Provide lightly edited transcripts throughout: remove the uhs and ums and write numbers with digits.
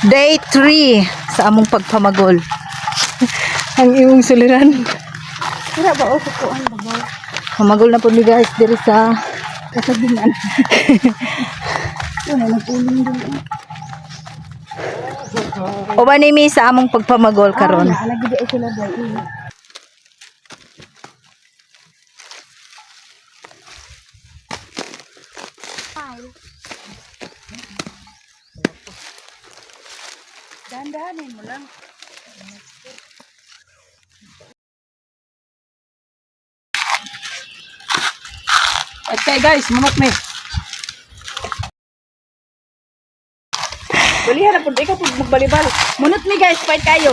Day 3 sa among pagpamagol. Ang imong suliran. Wala ba o kukuan ba ba? Mamagol na po mi guys diri sa Kasagingan. Ano nagulong din. o ba ni mi sa among pagpamagol karon. Naalagi di sila ba Dandanin mo lang. Okay guys, munot me. Balihan na po, ikaw po magbalibal. Munot me guys, fight kayo.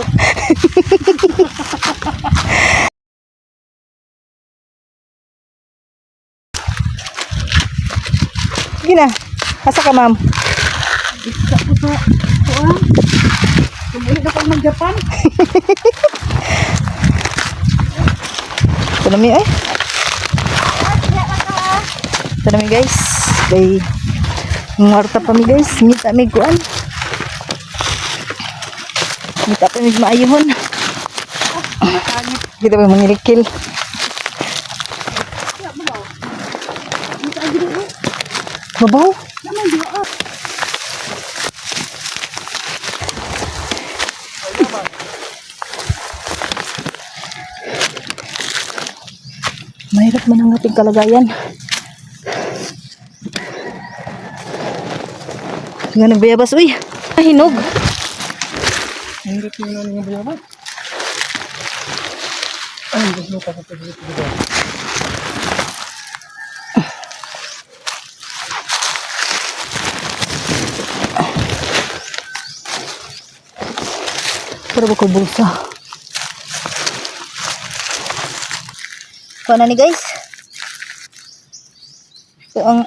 Gina. Asa ka ma'am? Isa ko sa kuan. Kumulit ako mag-Japan. Ito na mi ay. Ito na mi guys. Kay ngwarta pa mi guys. Ngita mi kuan. Ngita pa mi maayuhon. Kita pa mangilikil. Babaw. Mahirap man ang ating kalagayan. Nga nagbayabas, uy. Hinog. Hindi ko na nga bayabas. Ay, gusto ka pa dito. Pero ba ko bulsa? Ito na ni guys. Ito ang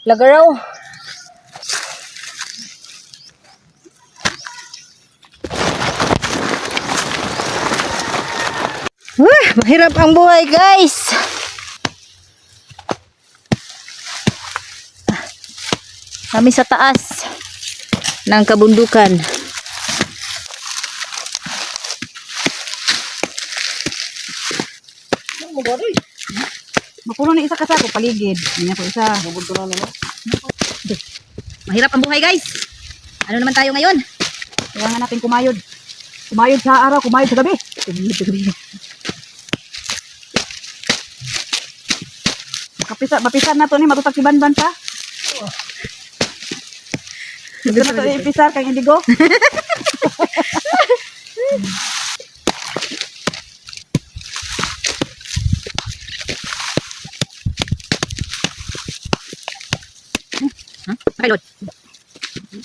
lagaraw. Mahirap ang buhay guys. Kami sa taas ng kabundukan. Mapuno na isa ka sa ako paligid. Hindi ko isa. Mahirap ang buhay guys. Ano naman tayo ngayon? Kailangan natin kumayod. Kumayod sa araw, kumayod sa gabi. Mapisan na to ni matutag si Banban pa. Gusto na to ipisar kang indigo. Pilot.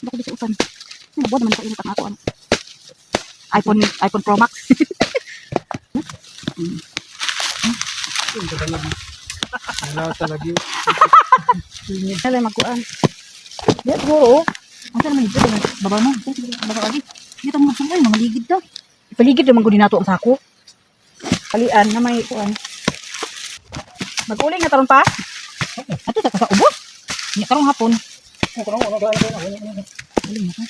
Bako bisa usan. Nabuhat naman sa init ang ako. iPhone Pro Max. Wala talaga yun. Dali magkuan. Di siguro. Asa naman ito? Baba mo. Baba lagi. Dito mo sa mga ligid daw. Paligid naman ko din nato ang sako. Kalian na may kuan. Mag-uling na taron pa. Ato sa ubos. Ni karong hapon. Ano, Uling na.